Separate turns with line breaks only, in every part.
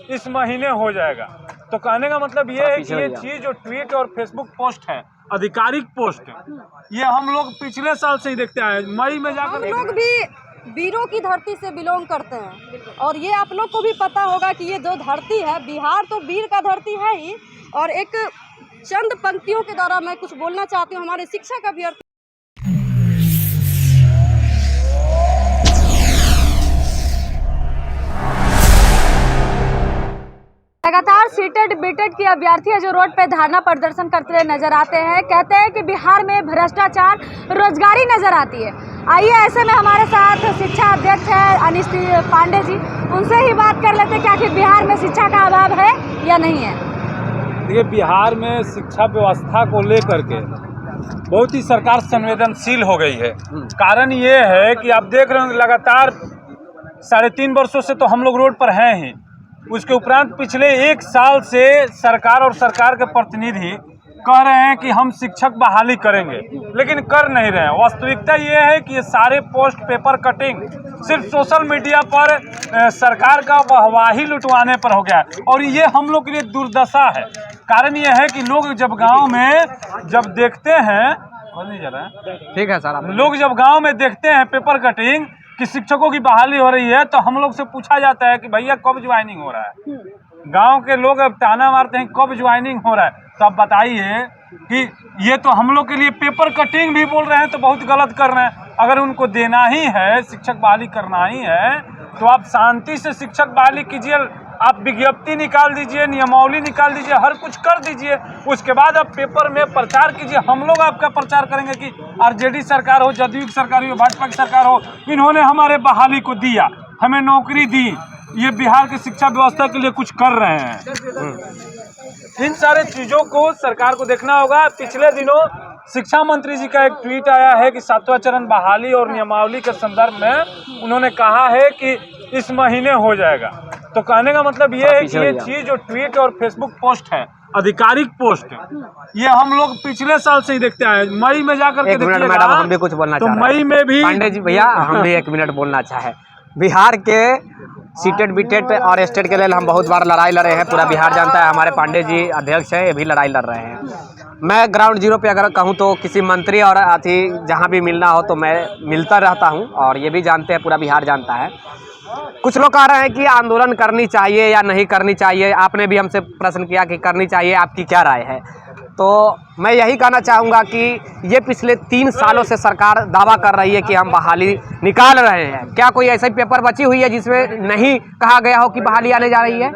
इस महीने हो जाएगा। तो कहने का मतलब ये है कि ये चीज जो ट्वीट और फेसबुक पोस्ट है, आधिकारिक पोस्ट है, ये हम लोग पिछले साल से ही देखते आए। मई में जाकर
हम लोग भी वीरों की धरती से बिलोंग करते हैं और ये आप लोग को भी पता होगा कि ये जो धरती है, बिहार तो वीर का धरती है ही। और एक चंद पंक्तियों के द्वारा मैं कुछ बोलना चाहती हूँ हमारे शिक्षक अभ्यर्थी। लगातार सीटेट बीटेट की अभ्यर्थी जो रोड पे धरना प्रदर्शन करते हुए नजर आते हैं, कहते हैं कि बिहार में भ्रष्टाचार, रोजगारी नजर आती है। आइए ऐसे में हमारे साथ शिक्षा अध्यक्ष है अनिश पांडे जी, उनसे ही बात कर लेते हैं कि आखिर बिहार में शिक्षा का अभाव है या नहीं है।
देखिए, बिहार में शिक्षा व्यवस्था को लेकर के बहुत ही सरकार संवेदनशील हो गई है। कारण ये है कि आप देख रहे हैं लगातार 3.5 वर्षों से तो हम लोग रोड पर हैं ही। उसके उपरांत पिछले 1 साल से सरकार और सरकार के प्रतिनिधि कह रहे हैं कि हम शिक्षक बहाली करेंगे, लेकिन कर नहीं रहे हैं। वास्तविकता ये है कि ये सारे पोस्ट पेपर कटिंग सिर्फ सोशल मीडिया पर सरकार का वाहवाही लुटवाने पर हो गया है, और ये हम लोग के लिए दुर्दशा है। कारण ये है कि लोग जब गांव में जब देखते हैं, ठीक है सर, लोग जब गांव में देखते हैं पेपर कटिंग कि शिक्षकों की बहाली हो रही है, तो हम लोग से पूछा जाता है कि भैया कब ज्वाइनिंग हो रहा है। गांव के लोग अब ताना मारते हैं कब ज्वाइनिंग हो रहा है। तो अब बताइए कि ये तो हम लोग के लिए पेपर कटिंग भी बोल रहे हैं तो बहुत गलत कर रहे हैं। अगर उनको देना ही है, शिक्षक बहाली करना ही है, तो आप शांति से शिक्षक बहाली कीजिए। आप विज्ञप्ति निकाल दीजिए, नियमावली निकाल दीजिए, हर कुछ कर दीजिए। उसके बाद आप पेपर में प्रचार कीजिए। हम लोग आपका प्रचार करेंगे कि आरजेडी सरकार हो, जदयू की सरकार हो, भाजपा की सरकार हो, इन्होंने हमारे बहाली को दिया, हमें नौकरी दी, ये बिहार की शिक्षा व्यवस्था के लिए कुछ कर रहे हैं। इन सारे चीज़ों को सरकार को देखना होगा। पिछले दिनों शिक्षा मंत्री जी का एक ट्वीट आया है कि 7वां चरण बहाली और नियमावली के संदर्भ में उन्होंने कहा है कि इस महीने हो जाएगा। तो कहने का मतलब ये है कि ये चीज जो ट्वीट और फेसबुक पोस्ट है, आधिकारिक पोस्ट है, ये हम लोग पिछले साल से ही देखते आए। मई में जाकर के देखिएगा।
मैडम, हम भी कुछ बोलना चाह रहे हैं।
मई में भी
पांडे जी भैया, हम भी 1 मिनट बोलना चाहे। बिहार के सीटेट बीटेट और स्टेट के लिए हम बहुत बार लड़ाई लड़े हैं, पूरा बिहार जानता है। हमारे पांडे जी अध्यक्ष हैं, ये भी लड़ाई लड़ रहे हैं। मैं ग्राउंड जीरो पे अगर कहूँ तो किसी मंत्री और अथी जहाँ भी मिलना हो तो मैं मिलता रहता हूँ, और ये भी जानते हैं, पूरा बिहार जानता है। कुछ लोग कह रहे हैं कि आंदोलन करनी चाहिए या नहीं करनी चाहिए। आपने भी हमसे प्रश्न किया कि करनी चाहिए, आपकी क्या राय है। तो मैं यही कहना चाहूँगा कि ये पिछले 3 सालों से सरकार दावा कर रही है कि हम बहाली निकाल रहे हैं। क्या कोई ऐसी पेपर बची हुई है जिसमें नहीं कहा गया हो कि बहाली आने जा रही है?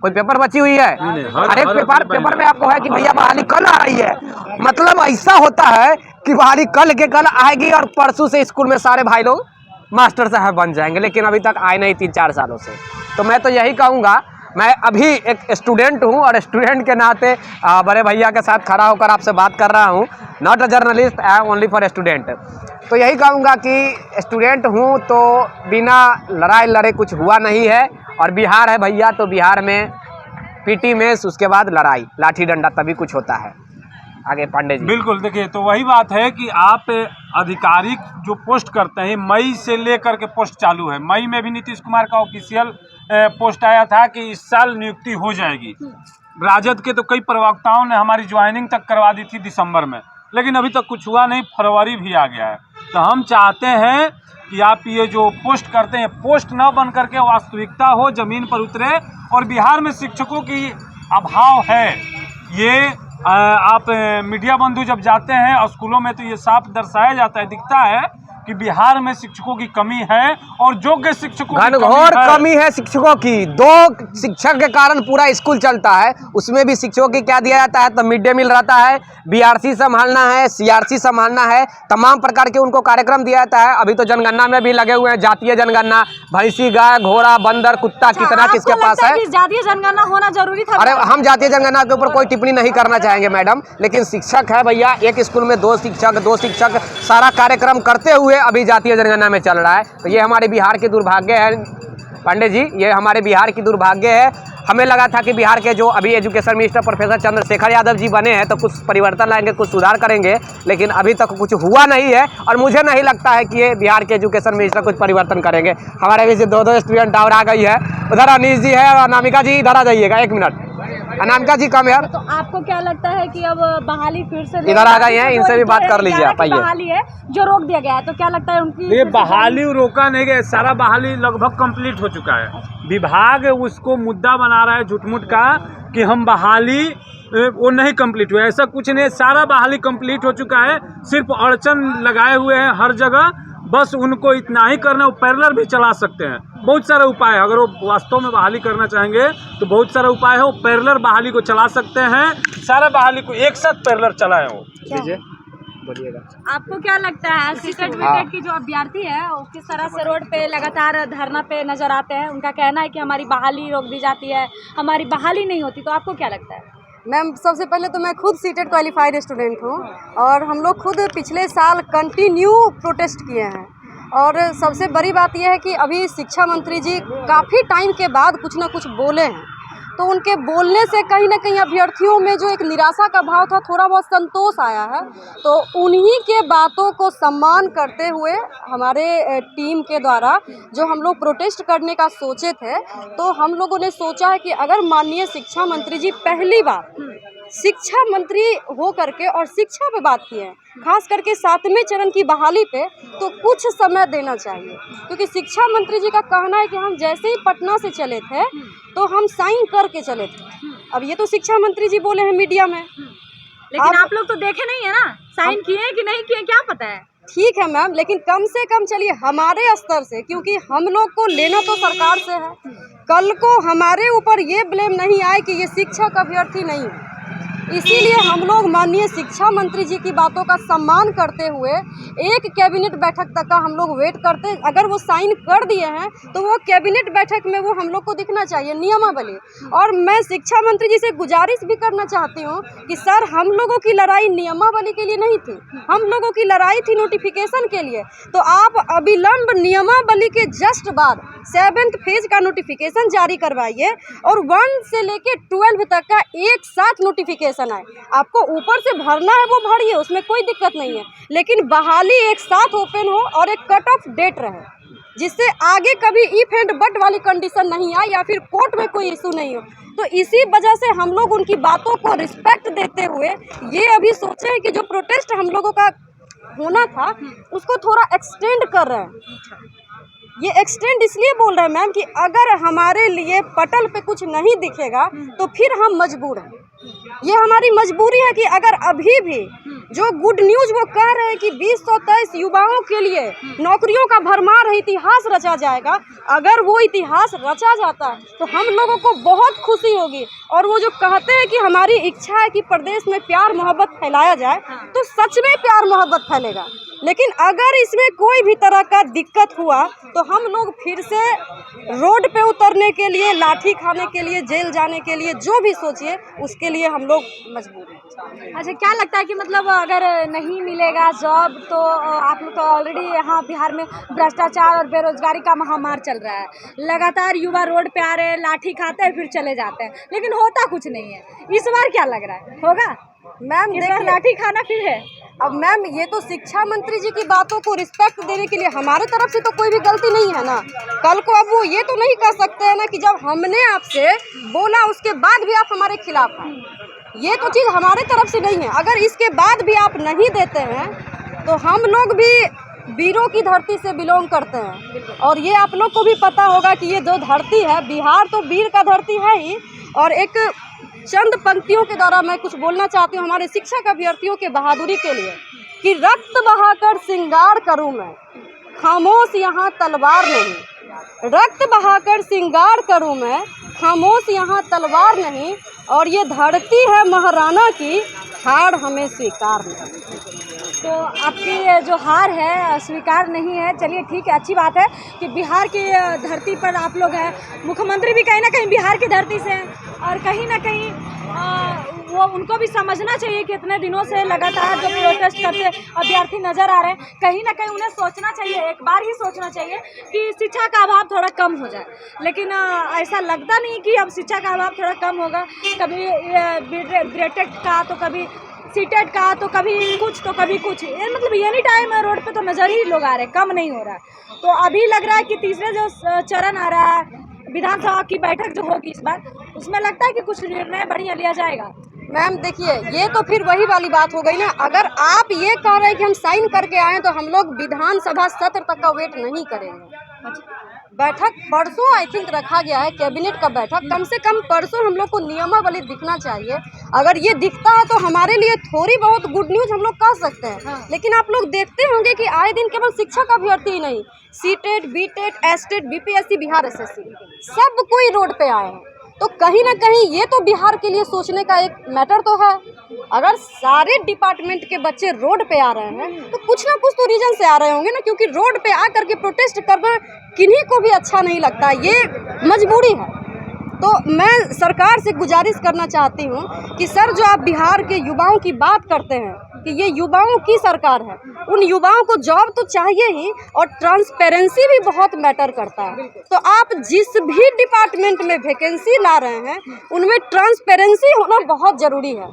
कोई पेपर बची हुई है? हर एक पेपर में आपको है कि भैया बहाली कल आ रही है। मतलब ऐसा होता है कि बहाली कल के कल आएगी और परसों से स्कूल में सारे भाई लोग मास्टर साहब बन जाएंगे, लेकिन अभी तक आए नहीं 3-4 सालों से। तो मैं तो यही कहूँगा, मैं अभी एक स्टूडेंट हूँ और स्टूडेंट के नाते बड़े भैया के साथ खड़ा होकर आपसे बात कर रहा हूँ। Not a journalist, I am only for student. तो यही कहूँगा कि स्टूडेंट हूँ तो बिना लड़ाई लड़े कुछ हुआ नहीं है। और बिहार है भैया, तो बिहार में पीटी में उसके बाद लड़ाई, लाठी डंडा, तभी कुछ होता है। आगे पांडे जी।
बिल्कुल, देखिए, तो वही बात है कि आप आधिकारिक जो पोस्ट करते हैं, मई से लेकर के पोस्ट चालू है। मई में भी नीतीश कुमार का ऑफिशियल पोस्ट आया था कि इस साल नियुक्ति हो जाएगी। राजद के तो कई प्रवक्ताओं ने हमारी ज्वाइनिंग तक करवा दी थी दिसंबर में, लेकिन अभी तक कुछ हुआ नहीं। फरवरी भी आ गया है। तो हम चाहते हैं कि आप ये जो पोस्ट करते हैं, पोस्ट न बन करके वास्तविकता हो, ज़मीन पर उतरे। और बिहार में शिक्षकों की अभाव है, ये आप मीडिया बंधु जब जाते हैं स्कूलों में तो ये साफ दर्शाया जाता है, दिखता है कि बिहार में शिक्षकों की कमी है और योग्य शिक्षकों की
घनघोर कमी है शिक्षकों की। 2 शिक्षक के कारण पूरा स्कूल चलता है। उसमें भी शिक्षकों की क्या दिया जाता है, तो मिड डे मील रहता है, बीआरसी संभालना है, सीआरसी संभालना है, तमाम प्रकार के उनको कार्यक्रम दिया जाता है। अभी तो जनगणना में भी लगे हुए हैं, जातीय जनगणना, भैंसी, गाय, घोड़ा, बंदर, कुत्ता कितना किसके पास है।
जातीय जनगणना होना जरूरी था।
अरे हम जातीय जनगणना के ऊपर कोई टिप्पणी नहीं करना चाहेंगे मैडम, लेकिन शिक्षक है भैया, एक स्कूल में 2 शिक्षक सारा कार्यक्रम करते हुए अभी जातीय जनगणना में चल रहा है। तो ये हमारे बिहार के दुर्भाग्य है। पांडे जी, ये हमारे बिहार की दुर्भाग्य है। हमें लगा था कि बिहार के जो अभी education minister professor Chandrashekhar Yadav ji बने हैं तो कुछ परिवर्तन लाएंगे, कुछ सुधार करेंगे, लेकिन अभी तक कुछ हुआ नहीं है और मुझे नहीं लगता है कि ये बिहार के एजुकेशन मिनिस्टर कुछ परिवर्तन करेंगे। हमारे बीच 2 स्टूडेंट और आ गई है। उधर अनीश जी है और अनामिका जी इधर आ जाइएगा, 1 मिनट। अनामिका जी कम यार।
तो आपको क्या लगता है कि अब बहाली फिर से
इधर आ गई हैं, इनसे भी बात कर लीजिए आप, आइए।
बहाली है जो रोक दिया गया है, तो क्या लगता है उनकी
ये बहाली रोका नहीं गया, सारा बहाली लगभग कंप्लीट हो चुका है। विभाग उसको मुद्दा बना रहा है झूठ-मूठ का कि हम बहाली वो नहीं कंप्लीट हुआ, ऐसा कुछ नहीं, सारा बहाली कंप्लीट हो चुका है। सिर्फ अड़चन लगाए हुए हैं हर जगह, बस उनको इतना ही करना। वो पैरेलल भी चला सकते हैं, बहुत सारा उपाय है। अगर वो वास्तव में बहाली करना चाहेंगे तो बहुत सारा उपाय है, वो पैरेलल बहाली को चला सकते हैं। सारा बहाली को एक साथ पैरेलल चलाए वो।
आपको क्या लगता है सीटेट विटेट की जो अभ्यर्थी है वो किस तरह से रोड पे लगातार धरना पे नजर आते हैं? उनका कहना है कि हमारी बहाली रोक दी जाती है, हमारी बहाली नहीं होती, तो आपको क्या लगता है?
मैम, सबसे पहले तो मैं खुद सीटेट क्वालिफाइड स्टूडेंट हूँ और हम लोग खुद पिछले साल कंटिन्यू प्रोटेस्ट किए हैं। और सबसे बड़ी बात यह है कि अभी शिक्षा मंत्री जी काफ़ी टाइम के बाद कुछ ना कुछ बोले हैं, तो उनके बोलने से कहीं ना कहीं अभ्यर्थियों में जो एक निराशा का भाव था, थोड़ा बहुत संतोष आया है। तो उन्हीं के बातों को सम्मान करते हुए हमारे टीम के द्वारा जो हम लोग प्रोटेस्ट करने का सोचे थे, तो हम लोगों ने सोचा है कि अगर माननीय शिक्षा मंत्री जी पहली बार शिक्षा मंत्री हो करके और शिक्षा पे बात की है, खास करके 7वें चरण की बहाली पे, तो कुछ समय देना चाहिए। क्योंकि शिक्षा मंत्री जी का कहना है कि हम जैसे ही पटना से चले थे तो हम साइन करके चले थे। अब ये तो शिक्षा मंत्री जी बोले हैं मीडिया में,
लेकिन आप लोग तो देखे नहीं है ना, साइन किए कि नहीं किए क्या पता है।
ठीक है मैम, लेकिन कम से कम चलिए हमारे स्तर से, क्योंकि हम लोग को लेना तो सरकार से है, कल को हमारे ऊपर ये ब्लेम नहीं आए कि ये शिक्षक अभ्यर्थी नहीं है। इसीलिए हम लोग माननीय शिक्षा मंत्री जी की बातों का सम्मान करते हुए एक कैबिनेट बैठक तक का हम लोग वेट करते। अगर वो साइन कर दिए हैं तो वो कैबिनेट बैठक में वो हम लोग को दिखना चाहिए नियमावली। और मैं शिक्षा मंत्री जी से गुजारिश भी करना चाहती हूँ कि सर, हम लोगों की लड़ाई नियमावली के लिए नहीं थी, हम लोगों की लड़ाई थी नोटिफिकेशन के लिए। तो आप अविलंब नियमावली के जस्ट बाद 7th फेज का नोटिफिकेशन जारी करवाइए और 1 से लेके 12 तक का एक साथ नोटिफिकेशन आए। आपको ऊपर से भरना है वो भरिए, उसमें कोई दिक्कत नहीं है, लेकिन बहाली एक साथ ओपन हो और एक कट ऑफ डेट रहे, जिससे आगे कभी इफ एंड बट वाली कंडीशन नहीं आए या फिर कोर्ट में कोई इशू नहीं हो। तो इसी वजह से हम लोग उनकी बातों को रिस्पेक्ट देते हुए ये अभी सोचे हैं कि जो प्रोटेस्ट हम लोगों का होना था उसको थोड़ा एक्सटेंड कर रहे हैं। ये एक्सटेंड इसलिए बोल रहे हैं मैम कि अगर हमारे लिए पटल पे कुछ नहीं दिखेगा तो फिर हम मजबूर हैं। ये हमारी मजबूरी है कि अगर अभी भी जो गुड न्यूज वो कह रहे हैं कि 2023 युवाओं के लिए नौकरियों का भरमार है, इतिहास रचा जाएगा, अगर वो इतिहास रचा जाता है तो हम लोगों को बहुत खुशी होगी। और वो जो कहते हैं कि हमारी इच्छा है कि प्रदेश में प्यार मोहब्बत फैलाया जाए, तो सच में प्यार मोहब्बत फैलेगा। लेकिन अगर इसमें कोई भी तरह का दिक्कत हुआ तो हम लोग फिर से रोड पे उतरने के लिए, लाठी खाने के लिए, जेल जाने के लिए, जो भी सोचिए उसके लिए हम लोग मजबूर हैं।
अच्छा, क्या लगता है कि मतलब अगर नहीं मिलेगा जॉब तो आप लोग तो ऑलरेडी यहाँ बिहार में भ्रष्टाचार और बेरोजगारी का महामार चल रहा है, लगातार युवा रोड पे आ रहे हैं, लाठी खाते हैं फिर चले जाते हैं, लेकिन होता कुछ नहीं है। इस बार क्या लग रहा है, होगा
मैम?
इस बार लाठी खाना फिर है।
अब मैम, ये तो शिक्षा मंत्री जी की बातों को रिस्पेक्ट देने के लिए हमारे तरफ से तो कोई भी गलती नहीं है ना। कल को अब वो ये तो नहीं कह सकते हैं ना कि जब हमने आपसे बोला उसके बाद भी आप हमारे खिलाफ हैं। ये तो चीज़ हमारे तरफ से नहीं है। अगर इसके बाद भी आप नहीं देते हैं तो हम लोग भी वीरों की धरती से बिलोंग करते हैं, और ये आप लोग को भी पता होगा कि ये जो धरती है, बिहार तो वीर का धरती है ही। और एक चंद पंक्तियों के द्वारा मैं कुछ बोलना चाहती हूँ हमारे शिक्षक अभ्यर्थियों के बहादुरी के लिए कि रक्त बहाकर श्रृंगार करूँ मैं, खामोश यहाँ तलवार नहीं। रक्त बहाकर श्रृंगार करूँ मैं, खामोश यहाँ तलवार नहीं। और ये धरती है महाराना की, हार हमें स्वीकार नहीं।
तो आपकी ये जो हार है स्वीकार नहीं है। चलिए ठीक है, अच्छी बात है कि बिहार की धरती पर आप लोग हैं, मुख्यमंत्री भी कहीं ना कहीं बिहार की धरती से हैं, और कहीं ना कहीं वो उनको भी समझना चाहिए कि इतने दिनों से लगातार जो प्रोटेस्ट करते अभ्यर्थी नजर आ रहे हैं, कहीं ना कहीं उन्हें सोचना चाहिए, एक बार ही सोचना चाहिए कि शिक्षा का अभाव थोड़ा कम हो जाए। लेकिन ऐसा लगता नहीं कि अब शिक्षा का अभाव थोड़ा कम होगा। कभी बीटेट का तो कभी सीटेट का तो कभी कुछ तो कभी कुछ, ये मतलब एनी टाइम रोड पे तो नज़र ही लोग आ रहे हैं, कम नहीं हो रहा है। तो अभी लग रहा है कि तीसरे जो चरण आ रहा है विधानसभा की बैठक जो होगी इस बार, उसमें लगता है कि कुछ निर्णय बढ़िया लिया जाएगा।
मैम देखिए, ये तो फिर वही वाली बात हो गई ना। अगर आप ये कह रहे हैं कि हम साइन करके आए तो हम लोग विधानसभा सत्र तक का वेट नहीं करेंगे। बैठक परसों आई थिंक रखा गया है, कैबिनेट का बैठक, कम से कम परसों हम लोग को नियमावली दिखना चाहिए। अगर ये दिखता है तो हमारे लिए थोड़ी बहुत गुड न्यूज हम लोग कह सकते हैं।
हाँ।
लेकिन आप लोग देखते होंगे कि आए दिन केवल शिक्षक अभ्यर्थी ही नहीं, CTET, बीटेट, estate, BPSC, Bihar SSC, सब कोई रोड पे आए हैं। तो कहीं ना कहीं ये तो बिहार के लिए सोचने का एक मैटर तो है। अगर सारे डिपार्टमेंट के बच्चे रोड पे आ रहे हैं तो कुछ ना कुछ तो रीजन से आ रहे होंगे ना, क्योंकि रोड पे आ करके प्रोटेस्ट करना किन्हीं को भी अच्छा नहीं लगता, ये मजबूरी है। तो मैं सरकार से गुजारिश करना चाहती हूँ कि सर, जो आप बिहार के युवाओं की बात करते हैं कि ये युवाओं की सरकार है, उन युवाओं को जॉब तो चाहिए ही, और ट्रांसपेरेंसी भी बहुत मैटर करता है। तो आप जिस भी डिपार्टमेंट में वैकेंसी ला रहे हैं उनमें ट्रांसपेरेंसी होना बहुत ज़रूरी है।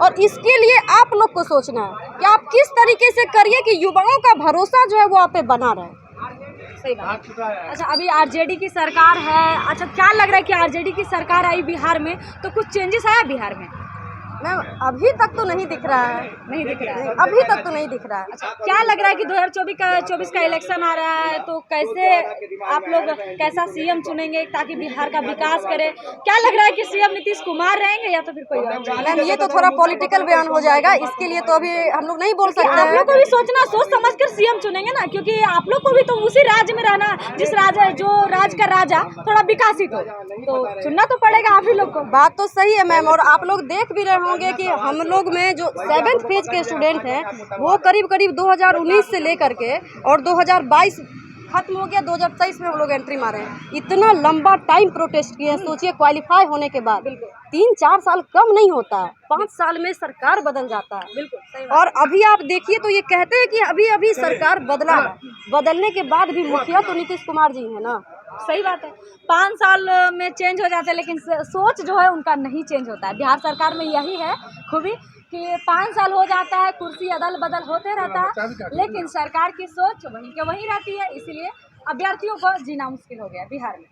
और इसके लिए आप लोग को सोचना है कि आप किस तरीके से करिए कि युवाओं का भरोसा जो है वो आप पे बना रहे।
सही बात। अच्छा, अभी आरजेडी की सरकार है। अच्छा, क्या लग रहा है कि आरजेडी की सरकार आई बिहार में तो कुछ चेंजेस आया बिहार में?
मैम अभी तक तो नहीं दिख रहा है,
नहीं दिख रहा है।
अभी तक तो नहीं दिख रहा है।
अच्छा, क्या लग रहा है कि 2024 का इलेक्शन आ रहा है, तो कैसे आप लोग कैसा सीएम चुनेंगे ताकि बिहार का विकास करे? क्या लग रहा है कि सीएम नीतीश कुमार रहेंगे या तो फिर कोई और?
मैम ये तो थोड़ा पॉलिटिकल बयान हो जाएगा, इसके लिए तो अभी हम लोग नहीं बोल सकते।
आप लोग को भी सोचना, सोच समझ कर सीएम चुनेंगे ना, क्योंकि आप लोग को भी तो उसी राज्य में रहना, जिस जो राज्य का राजा थोड़ा विकासित हो, तो चुनना तो पड़ेगा आप ही लोग को।
बात तो सही है मैम, और आप लोग देख भी रहे होंगे कि हम लोग में जो 7th फेज के स्टूडेंट हैं वो करीब 2019 से लेकर के और 2022 खत्म हो गया, 2023 में हम लोग एंट्री मारे हैं। इतना लंबा टाइम प्रोटेस्ट किए हैं, सोचिए क्वालिफाई होने के बाद 3-4 साल कम नहीं होता है, 5 साल में सरकार बदल जाता है।
बिल्कुल सही।
और अभी आप देखिए तो ये कहते हैं कि अभी अभी सरकार बदला है, बदलने के बाद भी मुखिया तो नीतीश कुमार जी है ना।
सही बात है, 5 साल में चेंज हो जाता है, लेकिन सोच जो है उनका नहीं चेंज होता है। बिहार सरकार में यही है खूबी कि 5 साल हो जाता है, कुर्सी अदल बदल होते रहता है, लेकिन सरकार की सोच वहीं के वहीं रहती है। इसीलिए अभ्यर्थियों को जीना मुश्किल हो गया बिहार में।